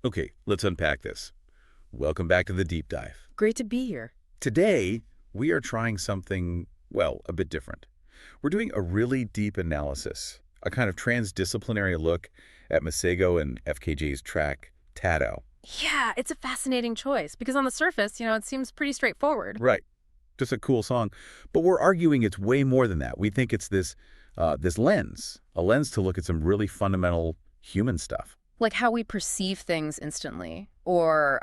Okay, let's unpack this. Welcome back to the deep dive. Great to be here. Today, we are trying something, well, a bit different. We're doing a really deep analysis, a kind of transdisciplinary look at Masego and FKJ's track, Tadow. Yeah, it's a fascinating choice because on the surface, it seems pretty straightforward. Right. Just a cool song. But we're arguing it's way more than that. We think it's this lens, a lens to look at some really fundamental human stuff. Like how we perceive things instantly, or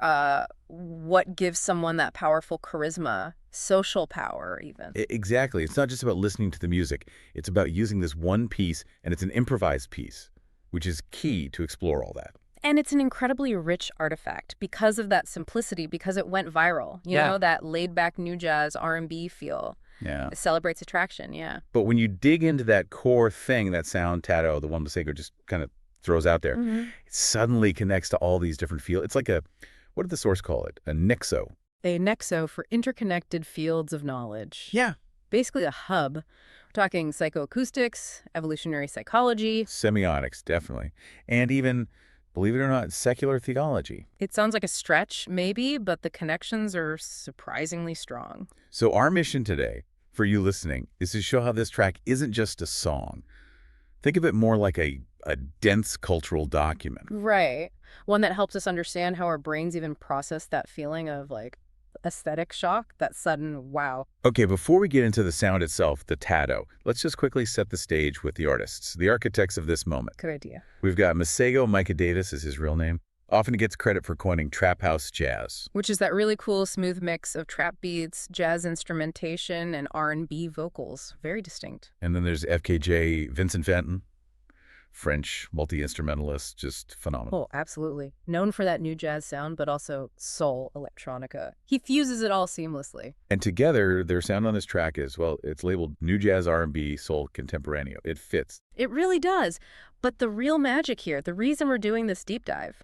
what gives someone that powerful charisma, social power even. Exactly. It's not just about listening to the music. It's about using this one piece, and it's an improvised piece, which is key to explore all that. And it's an incredibly rich artifact because of that simplicity, because it went viral. You know, that laid-back new jazz R&B feel. Yeah. It celebrates attraction, yeah. But when you dig into that core thing, that sound, Tadow, the one Masego just kind of throws out there, it suddenly connects to all these different fields. It's like what did the source call it? A nexo. A nexo for interconnected fields of knowledge. Yeah. Basically a hub. We're talking psychoacoustics, evolutionary psychology. Semiotics, definitely. And even, believe it or not, secular theology. It sounds like a stretch, maybe, but the connections are surprisingly strong. So our mission today, for you listening, is to show how this track isn't just a song. Think of it more like a dense cultural document. Right. One that helps us understand how our brains even process that feeling of, aesthetic shock, that sudden wow. Okay, before we get into the sound itself, the Tadow, let's just quickly set the stage with the artists, the architects of this moment. Good idea. We've got Masego Micah Davis is his real name. Often gets credit for coining trap house jazz. Which is that really cool, smooth mix of trap beats, jazz instrumentation, and R&B vocals. Very distinct. And then there's FKJ Vincent Fenton, French multi-instrumentalist, just phenomenal. Oh, absolutely. Known for that new jazz sound, but also soul electronica. He fuses it all seamlessly. And together, their sound on this track is, well, it's labeled New Jazz R&B Soul Contemporaneo. It fits. It really does. But the real magic here, the reason we're doing this deep dive,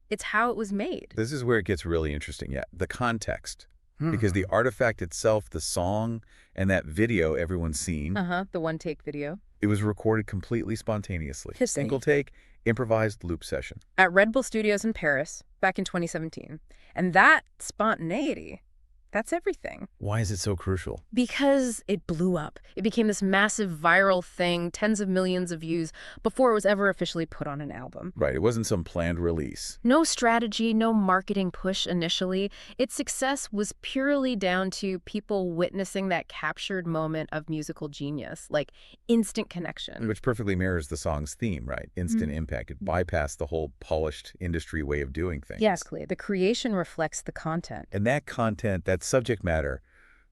it's how it was made. This is where it gets really interesting, the context. Because the artifact itself, the song, and that video everyone's seen, the one-take video. It was recorded completely spontaneously. Kiss me. Single take, improvised loop session. At Red Bull Studios in Paris, back in 2017. And that spontaneity, that's everything. Why is it so crucial? Because it blew up. It became this massive viral thing, tens of millions of views, before it was ever officially put on an album. Right, it wasn't some planned release. No strategy, no marketing push initially. Its success was purely down to people witnessing that captured moment of musical genius, like instant connection. Which perfectly mirrors the song's theme, right? Instant impact. It bypassed the whole polished industry way of doing things. Yes, the creation reflects the content. And that content, that subject matter,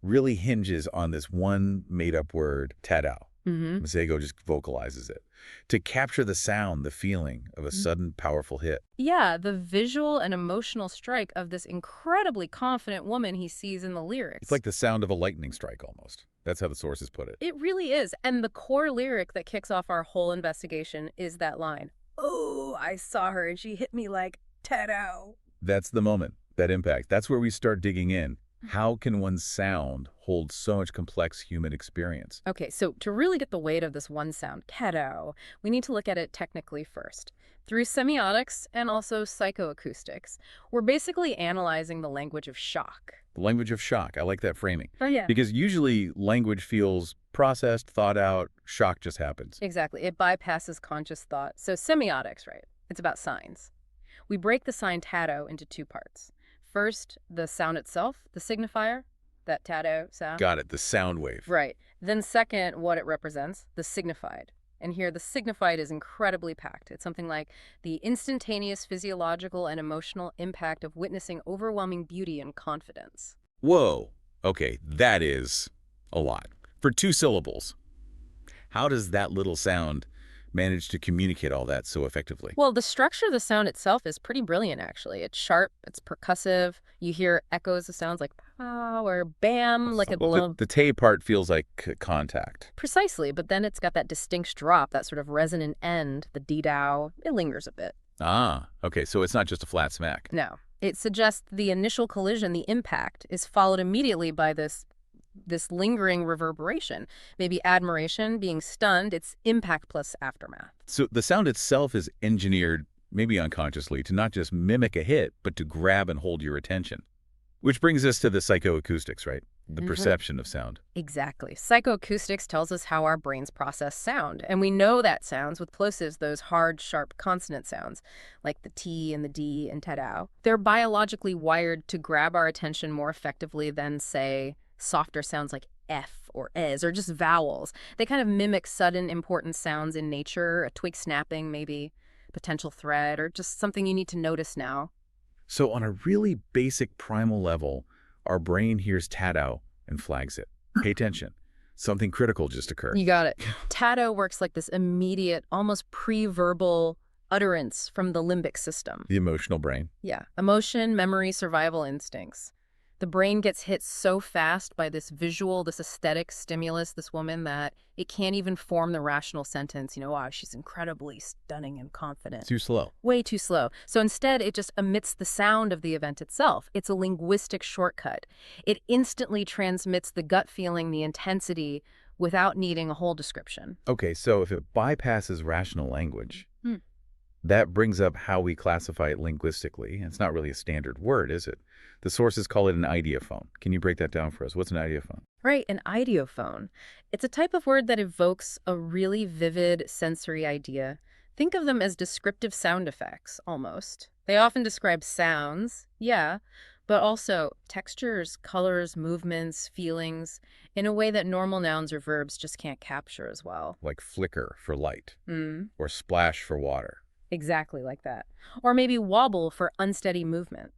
really hinges on this one made-up word, Tadow. Masego just vocalizes it. To capture the sound, the feeling of a sudden, powerful hit. Yeah, the visual and emotional strike of this incredibly confident woman he sees in the lyrics. It's like the sound of a lightning strike, almost. That's how the sources put it. It really is. And the core lyric that kicks off our whole investigation is that line. Oh, I saw her and she hit me like Tadow. That's the moment, that impact. That's where we start digging in. How can one's sound hold so much complex human experience? Okay, so to really get the weight of this one sound, Tadow, we need to look at it technically first. Through semiotics and also psychoacoustics, we're basically analyzing the language of shock. The language of shock. I like that framing. Oh, yeah. Because usually language feels processed, thought out, shock just happens. Exactly. It bypasses conscious thought. So semiotics, right? It's about signs. We break the sign Tadow into two parts. First, the sound itself, the signifier, that Tadow sound. Got it, the sound wave. Right. Then second, what it represents, the signified. And here, the signified is incredibly packed. It's something like the instantaneous physiological and emotional impact of witnessing overwhelming beauty and confidence. Whoa. Okay, that is a lot. For 2 syllables. How does that little sound manage to communicate all that so effectively? Well, the structure of the sound itself is pretty brilliant, actually. It's sharp, it's percussive. You hear echoes of sounds like pow or bam, like a Well, the tay part feels like contact. Precisely, but then it's got that distinct drop, that sort of resonant end, the D-dow. It lingers a bit. Ah, okay, so it's not just a flat smack. No. It suggests the initial collision, the impact, is followed immediately by this lingering reverberation. Maybe admiration, being stunned, it's impact plus aftermath. So the sound itself is engineered maybe unconsciously, to not just mimic a hit, but to grab and hold your attention. Which brings us to the psychoacoustics, right? The perception of sound. Exactly. Psychoacoustics tells us how our brains process sound. And we know that sounds with plosives, those hard, sharp consonant sounds, like the T and the D in Tadow. They're biologically wired to grab our attention more effectively than, say, softer sounds like F or es, or just vowels. They kind of mimic sudden, important sounds in nature, a twig snapping maybe, potential threat, or just something you need to notice now. So on a really basic primal level, our brain hears Tadow and flags it. Pay attention. Something critical just occurred. You got it. Tadow works like this immediate, almost pre-verbal utterance from the limbic system. The emotional brain. Yeah. Emotion, memory, survival instincts. The brain gets hit so fast by this visual, this aesthetic stimulus, this woman, that it can't even form the rational sentence, wow, she's incredibly stunning and confident. Too slow. Way too slow. So instead, it just emits the sound of the event itself. It's a linguistic shortcut. It instantly transmits the gut feeling, the intensity, without needing a whole description. Okay, so if it bypasses rational language, that brings up how we classify it linguistically. It's not really a standard word, is it? The sources call it an ideophone. Can you break that down for us? What's an ideophone? Right, an ideophone. It's a type of word that evokes a really vivid sensory idea. Think of them as descriptive sound effects, almost. They often describe sounds, yeah, but also textures, colors, movements, feelings, in a way that normal nouns or verbs just can't capture as well. Like flicker for light, or splash for water. Exactly like that. Or maybe wobble for unsteady movement.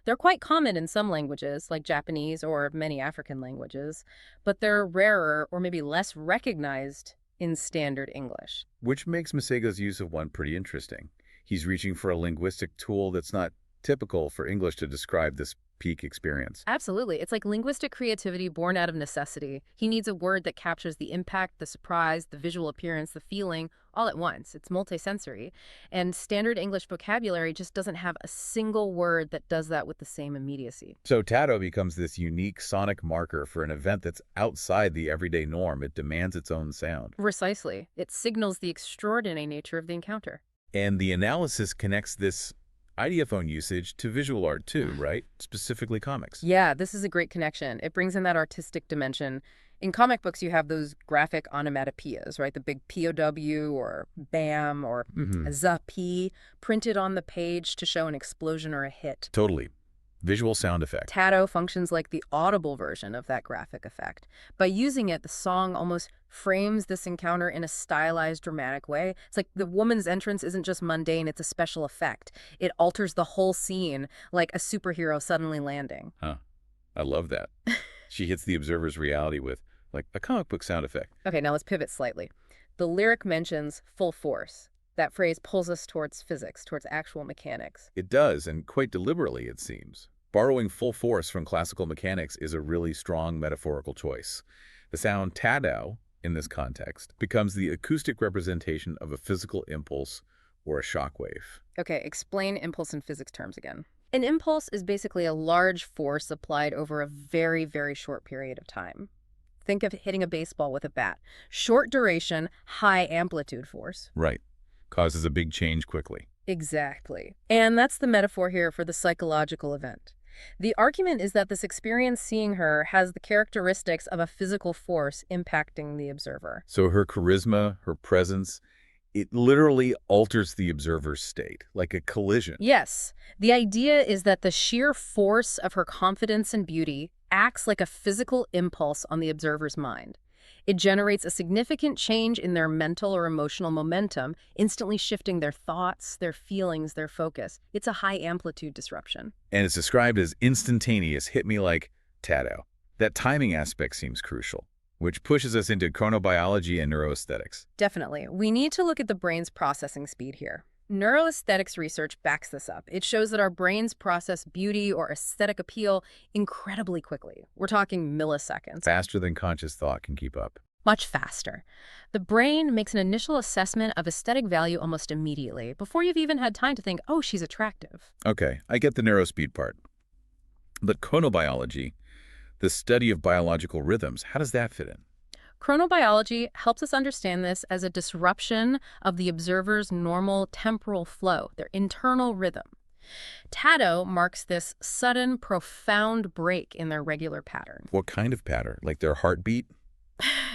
They're quite common in some languages, like Japanese or many African languages, but they're rarer or maybe less recognized in standard English. Which makes Masego's use of one pretty interesting. He's reaching for a linguistic tool that's not typical for English to describe this peak experience. Absolutely. It's like linguistic creativity born out of necessity. He needs a word that captures the impact, the surprise, the visual appearance, the feeling, all at once. It's multisensory. And standard English vocabulary just doesn't have a single word that does that with the same immediacy. So Tadow becomes this unique sonic marker for an event that's outside the everyday norm. It demands its own sound. Precisely. It signals the extraordinary nature of the encounter. And the analysis connects this ideophone usage to visual art too, right? Specifically comics. Yeah, this is a great connection. It brings in that artistic dimension. In comic books, you have those graphic onomatopoeias, right? The big POW or BAM or a ZP printed on the page to show an explosion or a hit. Totally. Visual sound effect. Tadow functions like the audible version of that graphic effect. By using it, the song almost frames this encounter in a stylized, dramatic way. It's like the woman's entrance isn't just mundane, it's a special effect. It alters the whole scene, like a superhero suddenly landing. Huh. I love that. She hits the observer's reality with, like, a comic book sound effect. Okay, now let's pivot slightly. The lyric mentions full force. That phrase pulls us towards physics, towards actual mechanics. It does, and quite deliberately, it seems. Borrowing full force from classical mechanics is a really strong metaphorical choice. The sound Tadow, in this context, becomes the acoustic representation of a physical impulse or a shockwave. Okay, explain impulse in physics terms again. An impulse is basically a large force applied over a very, very short period of time. Think of hitting a baseball with a bat. Short duration, high amplitude force. Right. Causes a big change quickly. Exactly. And that's the metaphor here for the psychological event. The argument is that this experience seeing her has the characteristics of a physical force impacting the observer. So her charisma, her presence, it literally alters the observer's state, like a collision. Yes. The idea is that the sheer force of her confidence and beauty acts like a physical impulse on the observer's mind. It generates a significant change in their mental or emotional momentum, instantly shifting their thoughts, their feelings, their focus. It's a high-amplitude disruption. And it's described as instantaneous, hit me like Tadow. That timing aspect seems crucial, which pushes us into chronobiology and neuroaesthetics. Definitely. We need to look at the brain's processing speed here. Neuroaesthetics research backs this up. It shows that our brains process beauty or aesthetic appeal incredibly quickly. We're talking milliseconds. Faster than conscious thought can keep up. Much faster. The brain makes an initial assessment of aesthetic value almost immediately, before you've even had time to think, oh, she's attractive. Okay, I get the neurospeed part. But chronobiology, the study of biological rhythms, how does that fit in? Chronobiology helps us understand this as a disruption of the observer's normal temporal flow, their internal rhythm. Tadow marks this sudden, profound break in their regular pattern. What kind of pattern? Like their heartbeat?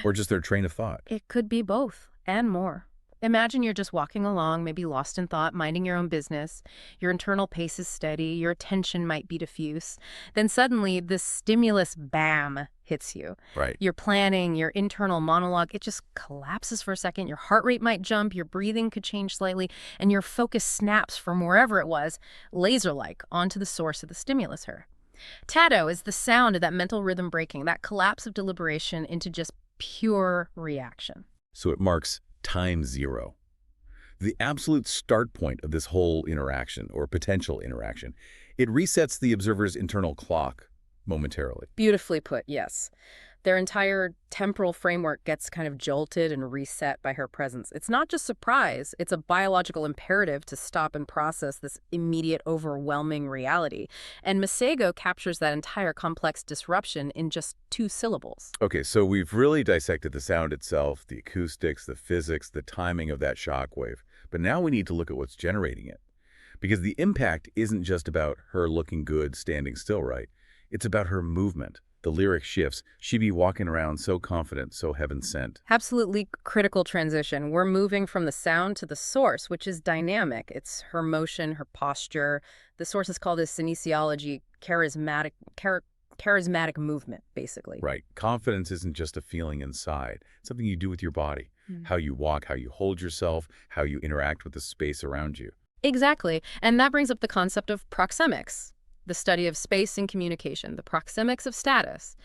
Or just their train of thought? It could be both and more. Imagine you're just walking along, maybe lost in thought, minding your own business. Your internal pace is steady. Your attention might be diffuse. Then suddenly, this stimulus, bam, hits you. Right. Your planning, your internal monologue, it just collapses for a second. Your heart rate might jump. Your breathing could change slightly. And your focus snaps from wherever it was, laser-like, onto the source of the stimulus her. Tadow is the sound of that mental rhythm breaking, that collapse of deliberation into just pure reaction. So it marks time zero. The absolute start point of this whole interaction, or potential interaction. It resets the observer's internal clock momentarily. Beautifully put, yes. Their entire temporal framework gets kind of jolted and reset by her presence. It's not just surprise, it's a biological imperative to stop and process this immediate, overwhelming reality. And Masego captures that entire complex disruption in just 2 syllables. Okay, so we've really dissected the sound itself, the acoustics, the physics, the timing of that shock wave. But now we need to look at what's generating it. Because the impact isn't just about her looking good, standing still right. It's about her movement. The lyric shifts. She be walking around so confident, so heaven-sent. Absolutely critical transition. We're moving from the sound to the source, which is dynamic. It's her motion, her posture. The source is called as kinesiology, charismatic movement, basically. Right. Confidence isn't just a feeling inside. It's something you do with your body. How you walk, how you hold yourself, how you interact with the space around you. Exactly. And that brings up the concept of proxemics, the study of space and communication, the proxemics of status.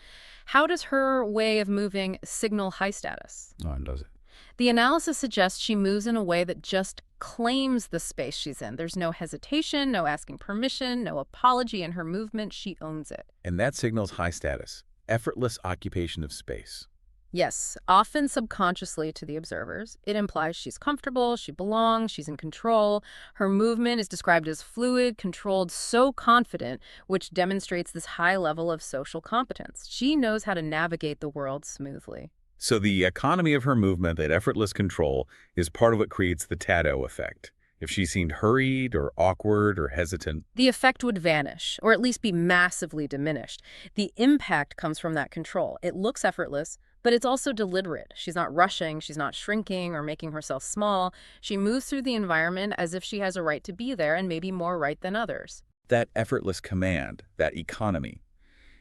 How does her way of moving signal high status? Oh, and does it? The analysis suggests she moves in a way that just claims the space she's in. There's no hesitation, no asking permission, no apology in her movement. She owns it. And that signals high status, effortless occupation of space. Yes, often subconsciously to the observers. It implies she's comfortable, she belongs, she's in control. Her movement is described as fluid, controlled, so confident, which demonstrates this high level of social competence. She knows how to navigate the world smoothly. So the economy of her movement, that effortless control, is part of what creates the Tadow effect. If she seemed hurried or awkward or hesitant, the effect would vanish, or at least be massively diminished. The impact comes from that control. It looks effortless, but it's also deliberate. She's not rushing, she's not shrinking or making herself small. She moves through the environment as if she has a right to be there, and maybe more right than others. that effortless command, that economy,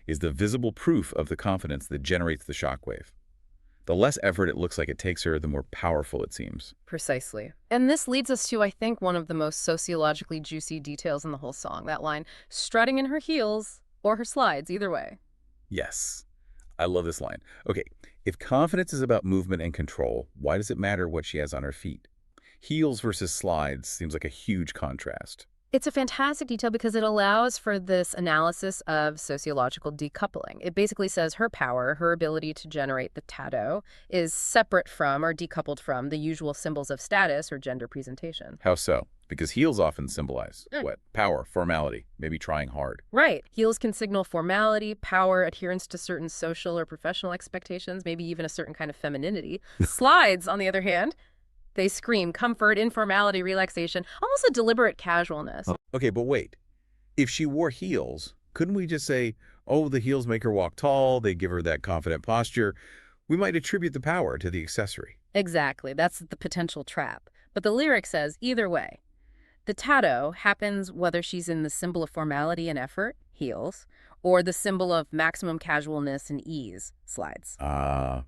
is the visible proof of the confidence that generates the shockwave. The less effort it looks like it takes her, the more powerful it seems. Precisely. And this leads us to, I think, one of the most sociologically juicy details in the whole song, that line, strutting in her heels or her slides, either way. Yes. I love this line. Okay, if confidence is about movement and control, why does it matter what she has on her feet? Heels versus slides seems like a huge contrast. It's a fantastic detail because it allows for this analysis of sociological decoupling. It basically says her power, her ability to generate the Tadow, is separate from or decoupled from the usual symbols of status or gender presentation. How so? Because heels often symbolize what? Power, formality, maybe trying hard. Right. Heels can signal formality, power, adherence to certain social or professional expectations, maybe even a certain kind of femininity. Slides, on the other hand, they scream comfort, informality, relaxation, almost a deliberate casualness. Okay, but wait. If she wore heels, couldn't we just say, oh, the heels make her walk tall, they give her that confident posture? We might attribute the power to the accessory. Exactly. That's the potential trap. But the lyric says, either way, the Tadow happens whether she's in the symbol of formality and effort, heels, or the symbol of maximum casualness and ease, slides.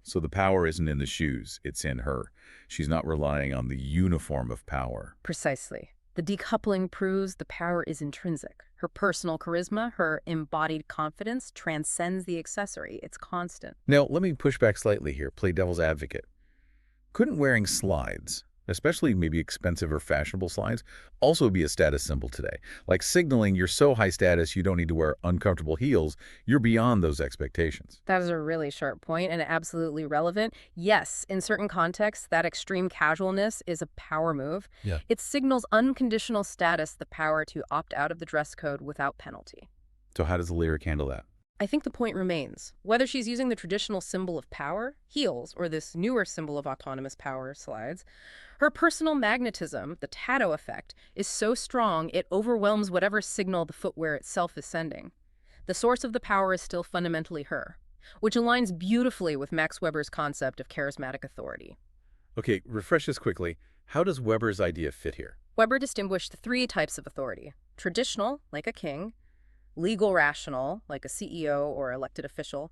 So the power isn't in the shoes, it's in her. She's not relying on the uniform of power. Precisely. The decoupling proves the power is intrinsic. Her personal charisma, her embodied confidence transcends the accessory. It's constant. Now, let me push back slightly here, play devil's advocate. Couldn't wearing slides, especially maybe expensive or fashionable slides, also be a status symbol today? Like signaling you're so high status you don't need to wear uncomfortable heels, you're beyond those expectations. That is a really sharp point and absolutely relevant. Yes, in certain contexts, that extreme casualness is a power move. Yeah. It signals unconditional status, the power to opt out of the dress code without penalty. So how does the lyric handle that? I think the point remains. Whether she's using the traditional symbol of power, heels, or this newer symbol of autonomous power, slides, her personal magnetism, the Tadow effect, is so strong it overwhelms whatever signal the footwear itself is sending. The source of the power is still fundamentally her, which aligns beautifully with Max Weber's concept of charismatic authority. Okay, refresh this quickly. How does Weber's idea fit here? Weber distinguished three types of authority: traditional, like a king; legal rational, like a CEO or elected official;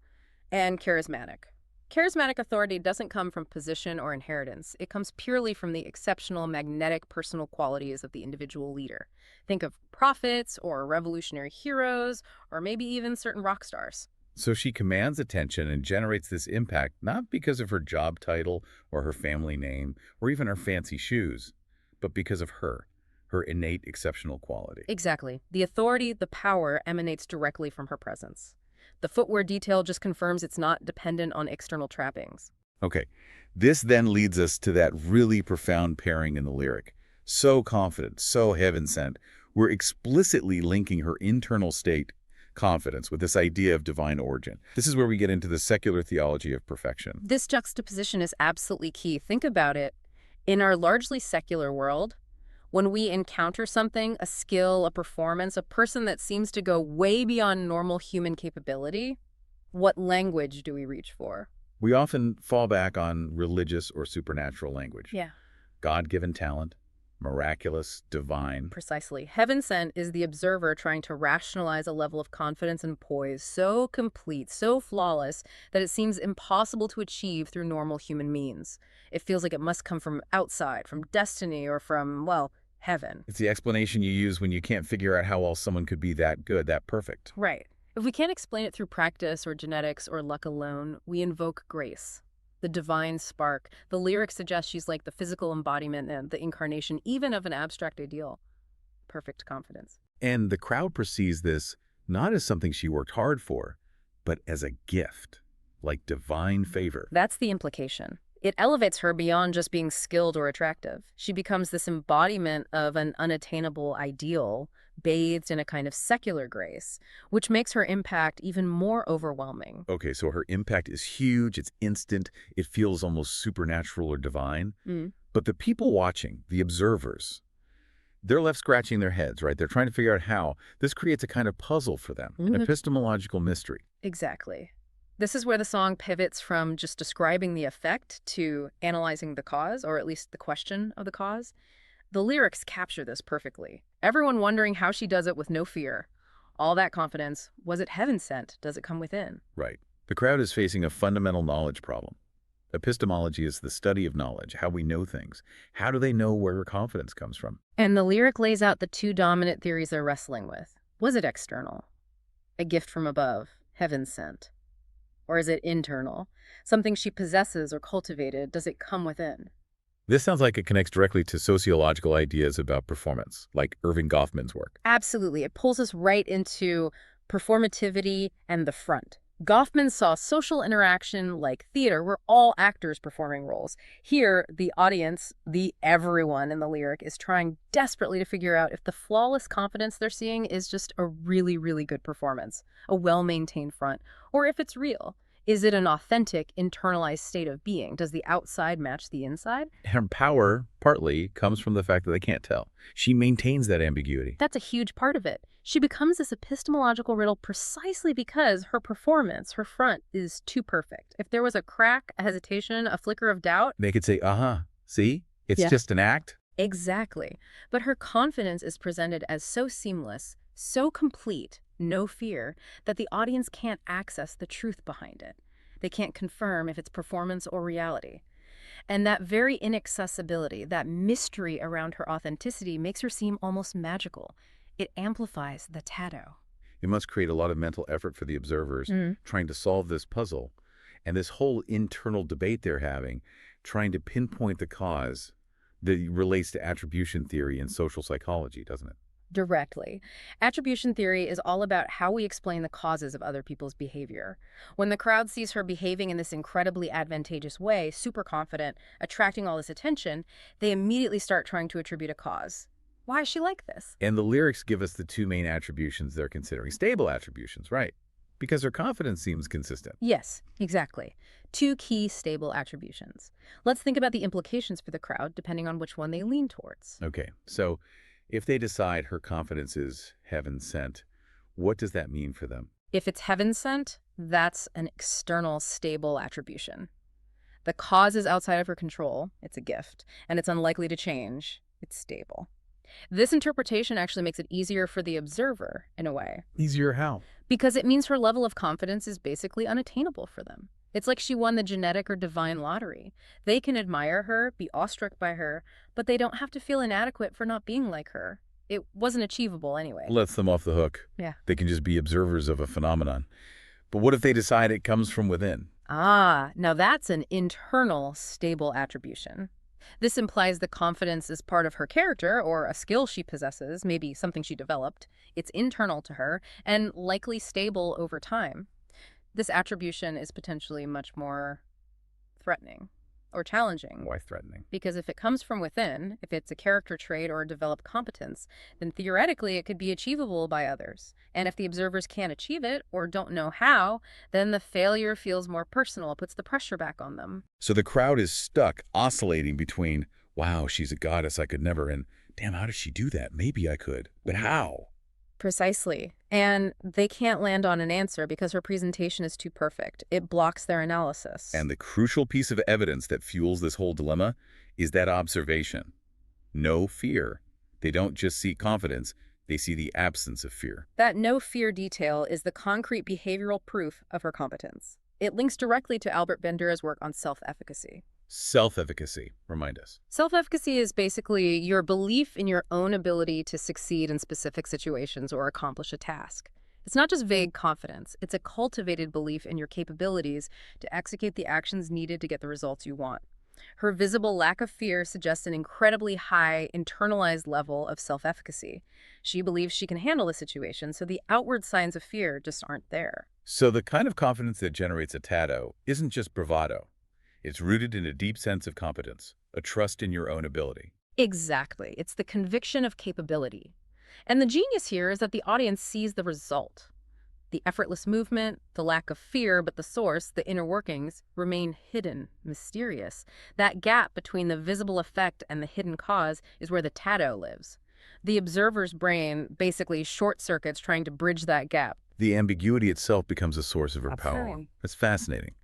and charismatic. Charismatic authority doesn't come from position or inheritance. It comes purely from the exceptional magnetic personal qualities of the individual leader. Think of prophets or revolutionary heroes, or maybe even certain rock stars. So she commands attention and generates this impact not because of her job title or her family name or even her fancy shoes, but because of her innate exceptional quality. Exactly. The authority, the power, emanates directly from her presence. The footwear detail just confirms it's not dependent on external trappings. Okay, this then leads us to that really profound pairing in the lyric. So confident, so heaven-sent. We're explicitly linking her internal state, confidence, with this idea of divine origin. This is where we get into the secular theology of perfection. This juxtaposition is absolutely key. Think about it. In our largely secular world, when we encounter something, a skill, a performance, a person that seems to go way beyond normal human capability, what language do we reach for? We often fall back on religious or supernatural language. Yeah. God-given talent, miraculous, divine. Precisely. Heaven sent is the observer trying to rationalize a level of confidence and poise so complete, so flawless, that it seems impossible to achieve through normal human means. It feels like it must come from outside, from destiny, or from, well, heaven. It's the explanation you use when you can't figure out how else someone could be that good, that perfect. Right. If we can't explain it through practice or genetics or luck alone, we invoke grace, the divine spark. The lyrics suggest she's like the physical embodiment and the incarnation even of an abstract ideal. Perfect confidence. And the crowd perceives this not as something she worked hard for, but as a gift, like divine favor. That's the implication. It elevates her beyond just being skilled or attractive. She becomes this embodiment of an unattainable ideal, bathed in a kind of secular grace, which makes her impact even more overwhelming. Okay, so her impact is huge, it's instant, it feels almost supernatural or divine. But the people watching, the observers, they're left scratching their heads, right? They're trying to figure out how. This creates a kind of puzzle for them, an epistemological mystery. Exactly. This is where the song pivots from just describing the effect to analyzing the cause, or at least the question of the cause. The lyrics capture this perfectly. Everyone wondering how she does it with no fear. All that confidence. Was it heaven sent? Does it come within? Right. The crowd is facing a fundamental knowledge problem. Epistemology is the study of knowledge, how we know things. How do they know where her confidence comes from? And the lyric lays out the two dominant theories they're wrestling with. Was it external? A gift from above, heaven sent? Or is it internal? Something she possesses or cultivated? Does it come within? This sounds like it connects directly to sociological ideas about performance, like Irving Goffman's work. Absolutely. It pulls us right into performativity and the front. Goffman saw social interaction like theater, where all actors performing roles. Here, the audience, the everyone in the lyric, is trying desperately to figure out if the flawless confidence they're seeing is just a really, really good performance, a well-maintained front, or if it's real. Is it an authentic, internalized state of being? Does the outside match the inside? Her power, partly, comes from the fact that they can't tell. She maintains that ambiguity. That's a huge part of it. She becomes this epistemological riddle precisely because her performance, her front, is too perfect. If there was a crack, a hesitation, a flicker of doubt... They could say, see? It's just an act. Exactly. But her confidence is presented as so seamless, so complete, no fear, that the audience can't access the truth behind it. They can't confirm if it's performance or reality. And that very inaccessibility, that mystery around her authenticity, makes her seem almost magical. It amplifies the Tadow. It must create a lot of mental effort for the observers trying to solve this puzzle. And this whole internal debate they're having, trying to pinpoint the cause that relates to attribution theory and social psychology, doesn't it? Directly. Attribution theory is all about how we explain the causes of other people's behavior. When the crowd sees her behaving in this incredibly advantageous way, super confident, attracting all this attention, they immediately start trying to attribute a cause. Why is she like this? And the lyrics give us the two main attributions they're considering. Stable attributions, right? because her confidence seems consistent. Yes, exactly. Two key stable attributions. Let's think about the implications for the crowd depending on which one they lean towards. Okay, so if they decide her confidence is heaven sent, what does that mean for them? If it's heaven sent, that's an external stable attribution. The cause is outside of her control, it's a gift, and it's unlikely to change, it's stable. This interpretation actually makes it easier for the observer, in a way. Easier how? Because it means her level of confidence is basically unattainable for them. It's like she won the genetic or divine lottery. They can admire her, be awestruck by her, but they don't have to feel inadequate for not being like her. It wasn't achievable anyway. Lets them off the hook. Yeah. They can just be observers of a phenomenon. But what if they decide it comes from within? Ah, now that's an internal stable attribution. This implies the confidence is part of her character or a skill she possesses, maybe something she developed. It's internal to her and likely stable over time. This attribution is potentially much more threatening or challenging. Why threatening? Because if it comes from within, if it's a character trait or a developed competence, then theoretically it could be achievable by others. And if the observers can't achieve it or don't know how, then the failure feels more personal. It puts the pressure back on them. So the crowd is stuck, oscillating between, wow, she's a goddess, I could never, and damn, how does she do that? Maybe I could, but how? Precisely. And they can't land on an answer because her presentation is too perfect. It blocks their analysis. And the crucial piece of evidence that fuels this whole dilemma is that observation. No fear. They don't just see confidence, they see the absence of fear. That no fear detail is the concrete behavioral proof of her competence. It links directly to Albert Bandura's work on self-efficacy. Self-efficacy, remind us. Self-efficacy is basically your belief in your own ability to succeed in specific situations or accomplish a task. It's not just vague confidence. It's a cultivated belief in your capabilities to execute the actions needed to get the results you want. Her visible lack of fear suggests an incredibly high internalized level of self-efficacy. She believes she can handle the situation, so the outward signs of fear just aren't there. So the kind of confidence that generates a Tadow isn't just bravado. It's rooted in a deep sense of competence, a trust in your own ability. Exactly. It's the conviction of capability. And the genius here is that the audience sees the result. The effortless movement, the lack of fear, but the source, the inner workings, remain hidden, mysterious. That gap between the visible effect and the hidden cause is where the Tadow lives. The observer's brain basically short circuits trying to bridge that gap. The ambiguity itself becomes a source of her power. Absolutely. That's fascinating.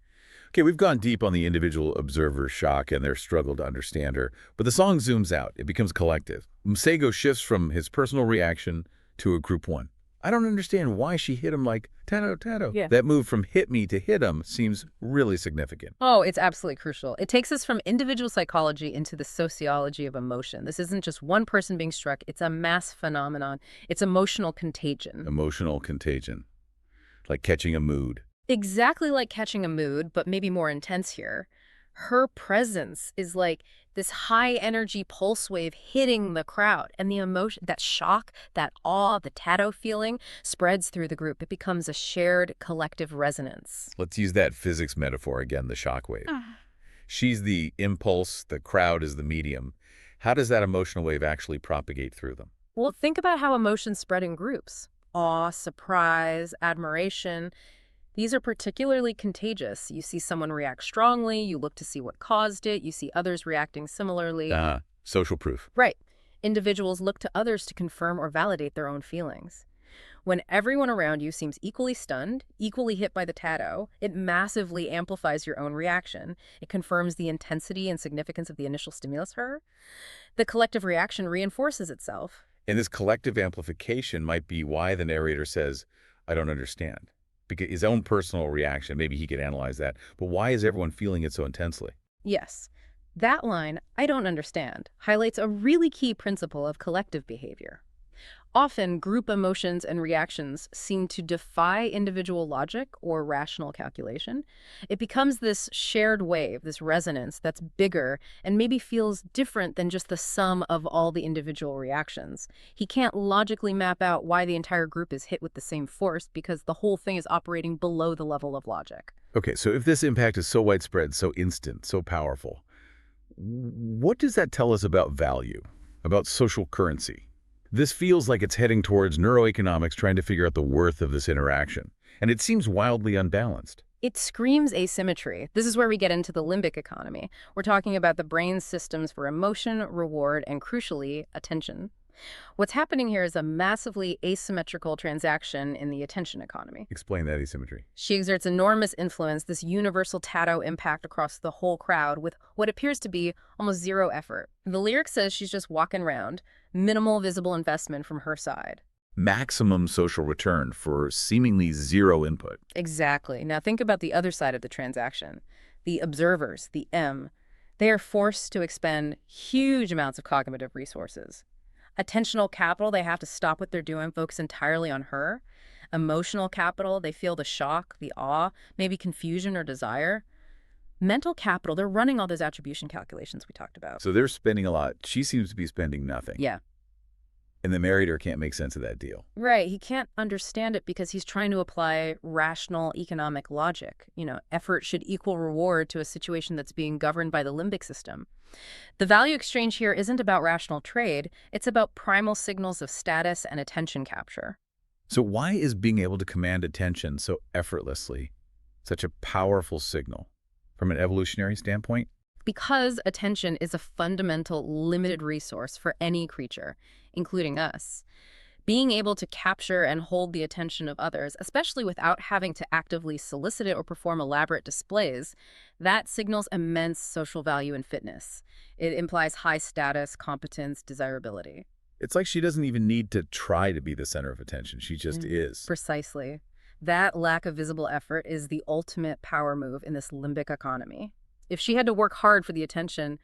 Okay, we've gone deep on the individual observer's shock and their struggle to understand her, but the song zooms out. It becomes collective. Masego shifts from his personal reaction to a group one. I don't understand why she hit him like, Tadow, Tadow. Yeah. That move from hit me to hit him seems really significant. Oh, it's absolutely crucial. It takes us from individual psychology into the sociology of emotion. This isn't just one person being struck. It's a mass phenomenon. It's emotional contagion. Emotional contagion. Like catching a mood. Exactly like catching a mood, but maybe more intense here. Her presence is like this high energy pulse wave hitting the crowd, and the emotion, that shock, that awe, the Tadow feeling spreads through the group. It becomes a shared collective resonance. Let's use that physics metaphor again, the shock wave. She's the impulse, the crowd is the medium. How does that emotional wave actually propagate through them? Well, think about how emotions spread in groups. Awe, surprise, admiration. These are particularly contagious. You see someone react strongly, you look to see what caused it, you see others reacting similarly. Social proof. Right. Individuals look to others to confirm or validate their own feelings. When everyone around you seems equally stunned, equally hit by the Tadow, it massively amplifies your own reaction. It confirms the intensity and significance of the initial stimulus for her. The collective reaction reinforces itself. And this collective amplification might be why the narrator says, I don't understand. Because his own personal reaction, maybe he could analyze that, but why is everyone feeling it so intensely? Yes. That line, I don't understand, highlights a really key principle of collective behavior. Often, group emotions and reactions seem to defy individual logic or rational calculation. It becomes this shared wave, this resonance that's bigger and maybe feels different than just the sum of all the individual reactions. He can't logically map out why the entire group is hit with the same force because the whole thing is operating below the level of logic. Okay, so if this impact is so widespread, so instant, so powerful, what does that tell us about value, about social currency? This feels like it's heading towards neuroeconomics trying to figure out the worth of this interaction. And it seems wildly unbalanced. It screams asymmetry. This is where we get into the limbic economy. We're talking about the brain's systems for emotion, reward, and crucially, attention. What's happening here is a massively asymmetrical transaction in the attention economy. Explain that asymmetry. She exerts enormous influence, this universal Tadow impact across the whole crowd with what appears to be almost zero effort. The lyric says she's just walking around, minimal visible investment from her side. Maximum social return for seemingly zero input. Exactly. Now think about the other side of the transaction. The observers, the M, they are forced to expend huge amounts of cognitive resources. Attentional capital, they have to stop what they're doing, focus entirely on her. Emotional capital, they feel the shock, the awe, maybe confusion or desire. Mental capital, they're running all those attribution calculations we talked about. So they're spending a lot. She seems to be spending nothing. Yeah. And the narrator can't make sense of that deal. Right. He can't understand it because he's trying to apply rational economic logic. Effort should equal reward to a situation that's being governed by the limbic system. The value exchange here isn't about rational trade. It's about primal signals of status and attention capture. So why is being able to command attention so effortlessly such a powerful signal from an evolutionary standpoint? Because attention is a fundamental limited resource for any creature, including us. Being able to capture and hold the attention of others, especially without having to actively solicit it or perform elaborate displays, that signals immense social value and fitness. It implies high status, competence, desirability. It's like she doesn't even need to try to be the center of attention. She just is. Precisely. That lack of visible effort is the ultimate power move in this limbic economy. If she had to work hard for the attention,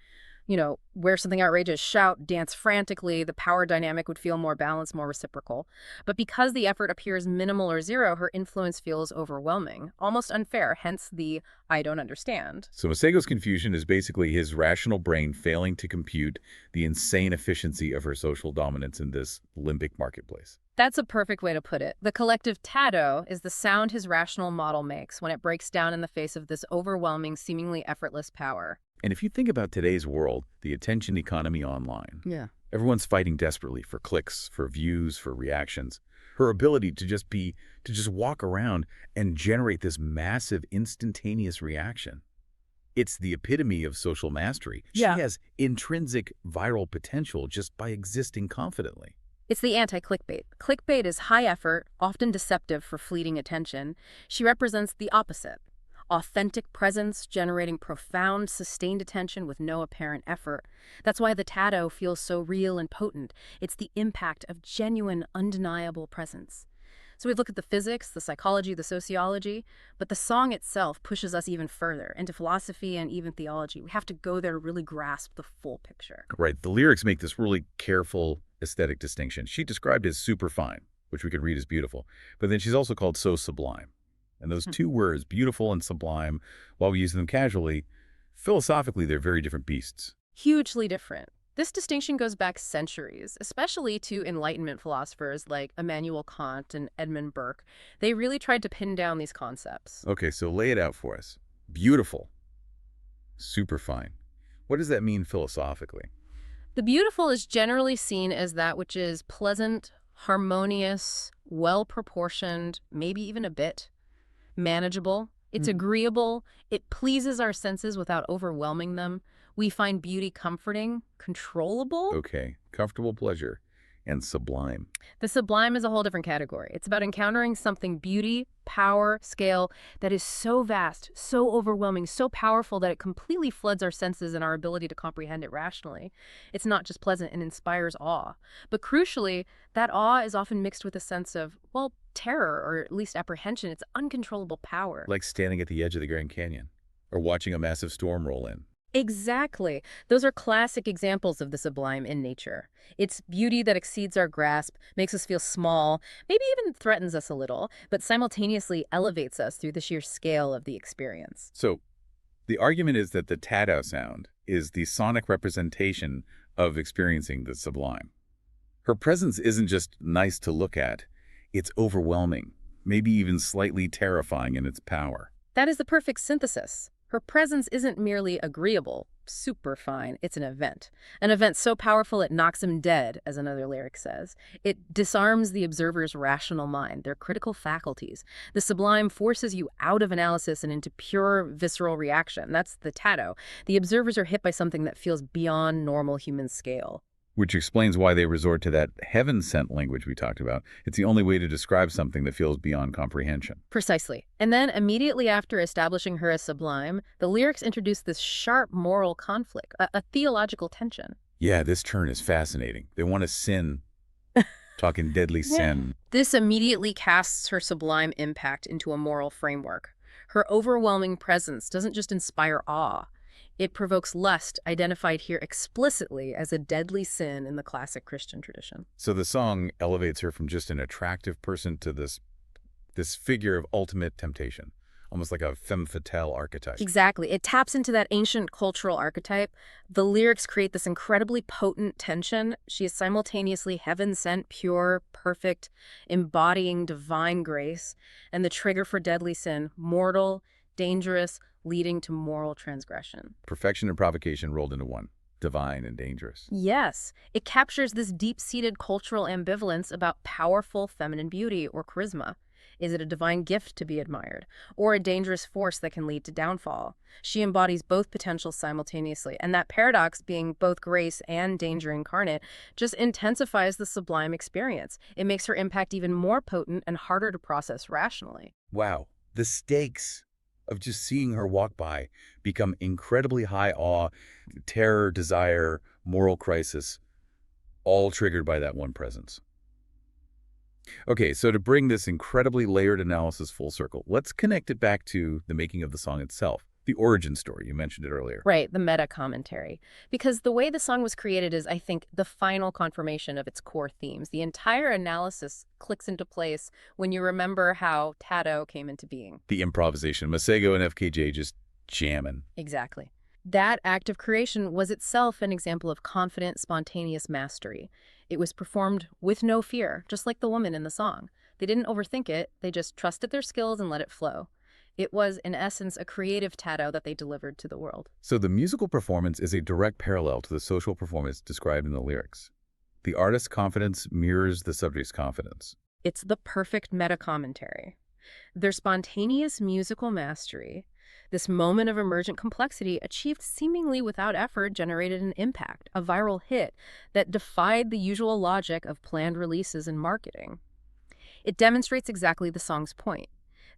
wear something outrageous, shout, dance frantically, the power dynamic would feel more balanced, more reciprocal. But because the effort appears minimal or zero, her influence feels overwhelming, almost unfair, hence the I don't understand. So Masego's confusion is basically his rational brain failing to compute the insane efficiency of her social dominance in this limbic marketplace. That's a perfect way to put it. The collective Tadow is the sound his rational model makes when it breaks down in the face of this overwhelming, seemingly effortless power. And if you think about today's world, the attention economy online, Yeah. everyone's fighting desperately for clicks, for views, for reactions. Her ability to just walk around and generate this massive instantaneous reaction. It's the epitome of social mastery. Yeah. She has intrinsic viral potential just by existing confidently. It's the anti-clickbait. Clickbait is high effort, often deceptive for fleeting attention. She represents the opposite. Authentic presence, generating profound, sustained attention with no apparent effort. That's why the Tadow feels so real and potent. It's the impact of genuine, undeniable presence. So we've looked at the physics, the psychology, the sociology, but the song itself pushes us even further into philosophy and even theology. We have to go there to really grasp the full picture. Right. The lyrics make this really careful aesthetic distinction. She described as superfine, which we could read as beautiful, but then she's also called so sublime. And those two words, beautiful and sublime, while we use them casually, philosophically, they're very different beasts. Hugely different. This distinction goes back centuries, especially to Enlightenment philosophers like Immanuel Kant and Edmund Burke. They really tried to pin down these concepts. Okay, so lay it out for us. Beautiful, superfine. What does that mean philosophically? The beautiful is generally seen as that which is pleasant, harmonious, well-proportioned, maybe even a bit manageable. It's agreeable. It pleases our senses without overwhelming them. We find beauty comforting, controllable. Okay, comfortable pleasure and sublime. The sublime is a whole different category. It's about encountering something beauty, power, scale that is so vast, so overwhelming, so powerful that it completely floods our senses and our ability to comprehend it rationally. It's not just pleasant and inspires awe. But crucially, that awe is often mixed with a sense of, terror or at least apprehension. It's uncontrollable power. Like standing at the edge of the Grand Canyon or watching a massive storm roll in. Exactly. Those are classic examples of the sublime in nature. It's beauty that exceeds our grasp, makes us feel small, maybe even threatens us a little, but simultaneously elevates us through the sheer scale of the experience. So the argument is that the Tadow sound is the sonic representation of experiencing the sublime. Her presence isn't just nice to look at, it's overwhelming, maybe even slightly terrifying in its power. That is the perfect synthesis. Her presence isn't merely agreeable, super fine. It's an event. An event so powerful it knocks him dead, as another lyric says. It disarms the observer's rational mind, their critical faculties. The sublime forces you out of analysis and into pure visceral reaction. That's the Tadow. The observers are hit by something that feels beyond normal human scale. Which explains why they resort to that heaven-sent language we talked about. It's the only way to describe something that feels beyond comprehension. Precisely. And then, immediately after establishing her as sublime, the lyrics introduce this sharp moral conflict, a theological tension. Yeah, this turn is fascinating. They want to sin, talking deadly sin. This immediately casts her sublime impact into a moral framework. Her overwhelming presence doesn't just inspire awe. It provokes lust, identified here explicitly as a deadly sin in the classic Christian tradition. So the song elevates her from just an attractive person to this figure of ultimate temptation, almost like a femme fatale archetype. Exactly. It taps into that ancient cultural archetype. The lyrics create this incredibly potent tension. She is simultaneously heaven-sent, pure, perfect, embodying divine grace, and the trigger for deadly sin, mortal, dangerous, leading to moral transgression. Perfection and provocation rolled into one, divine and dangerous. Yes, it captures this deep-seated cultural ambivalence about powerful feminine beauty or charisma. Is it a divine gift to be admired, or a dangerous force that can lead to downfall? She embodies both potentials simultaneously, and that paradox, being both grace and danger incarnate, just intensifies the sublime experience. It makes her impact even more potent and harder to process rationally. Wow, the stakes of just seeing her walk by become incredibly high awe, terror, desire, moral crisis, all triggered by that one presence. Okay, so to bring this incredibly layered analysis full circle, let's connect it back to the making of the song itself, the origin story. You mentioned it earlier. Right, the meta-commentary. Because the way the song was created is, I think, the final confirmation of its core themes. The entire analysis clicks into place when you remember how Tadow came into being. The improvisation, Masego and FKJ just jamming. Exactly. That act of creation was itself an example of confident, spontaneous mastery. It was performed with no fear, just like the woman in the song. They didn't overthink it, they just trusted their skills and let it flow. It was, in essence, a creative Tadow that they delivered to the world. So the musical performance is a direct parallel to the social performance described in the lyrics. The artist's confidence mirrors the subject's confidence. It's the perfect meta-commentary. Their spontaneous musical mastery, this moment of emergent complexity achieved seemingly without effort, generated an impact, a viral hit that defied the usual logic of planned releases and marketing. It demonstrates exactly the song's point,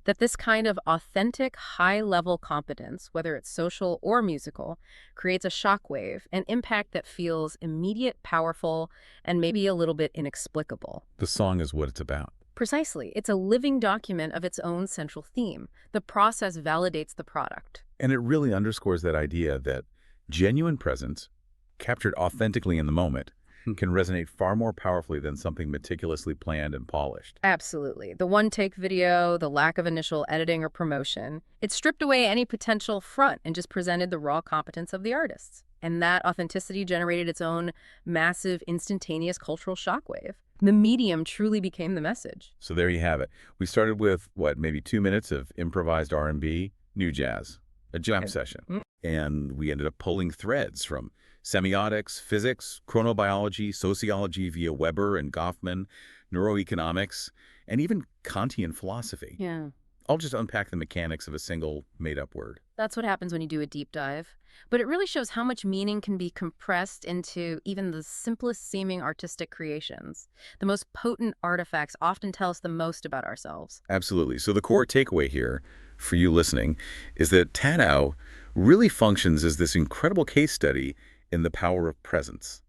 that this kind of authentic, high-level competence, whether it's social or musical, creates a shockwave, an impact that feels immediate, powerful, and maybe a little bit inexplicable. The song is what it's about. Precisely. It's a living document of its own central theme. The process validates the product. And it really underscores that idea that genuine presence, captured authentically in the moment, can resonate far more powerfully than something meticulously planned and polished. Absolutely. The one-take video, the lack of initial editing or promotion, it stripped away any potential front and just presented the raw competence of the artists. And that authenticity generated its own massive, instantaneous cultural shockwave. The medium truly became the message. So there you have it. We started with, maybe 2 minutes of improvised R&B, new jazz, a jam session. And we ended up pulling threads from semiotics, physics, chronobiology, sociology via Weber and Goffman, neuroeconomics, and even Kantian philosophy. Yeah. I'll just unpack the mechanics of a single made-up word. That's what happens when you do a deep dive. But it really shows how much meaning can be compressed into even the simplest seeming artistic creations. The most potent artifacts often tell us the most about ourselves. Absolutely. So the core takeaway here for you listening is that Tadow really functions as this incredible case study in the power of presence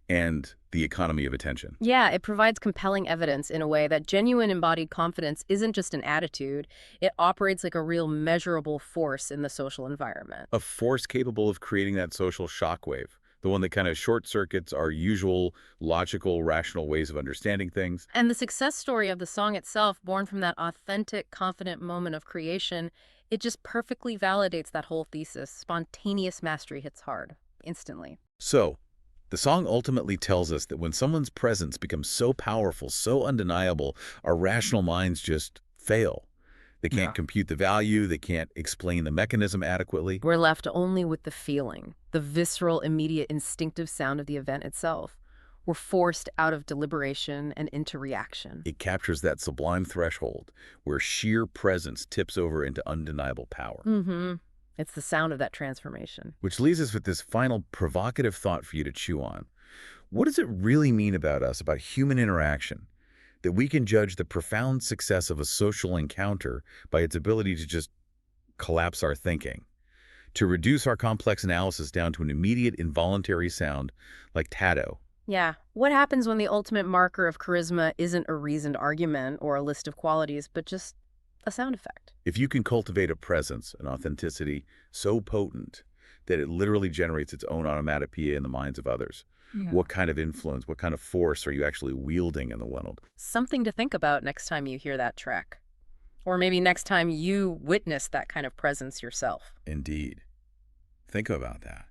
and the economy of attention. Yeah, it provides compelling evidence in a way that genuine embodied confidence isn't just an attitude. It operates like a real measurable force in the social environment. A force capable of creating that social shockwave, the one that kind of short-circuits our usual logical, rational ways of understanding things. And the success story of the song itself, born from that authentic, confident moment of creation, it just perfectly validates that whole thesis. Spontaneous mastery hits hard, instantly. So, the song ultimately tells us that when someone's presence becomes so powerful, so undeniable, our rational minds just fail. They can't compute the value. They can't explain the mechanism adequately. We're left only with the feeling, the visceral, immediate, instinctive sound of the event itself. We're forced out of deliberation and into reaction. It captures that sublime threshold where sheer presence tips over into undeniable power. It's the sound of that transformation. Which leaves us with this final provocative thought for you to chew on. What does it really mean about us, about human interaction, that we can judge the profound success of a social encounter by its ability to just collapse our thinking, to reduce our complex analysis down to an immediate involuntary sound like Tadow? Yeah. What happens when the ultimate marker of charisma isn't a reasoned argument or a list of qualities, but just a sound effect? If you can cultivate a presence, an authenticity so potent that it literally generates its own onomatopoeia in the minds of others, what kind of influence, what kind of force are you actually wielding in the world? Something to think about next time you hear that track. Or maybe next time you witness that kind of presence yourself. Indeed. Think about that.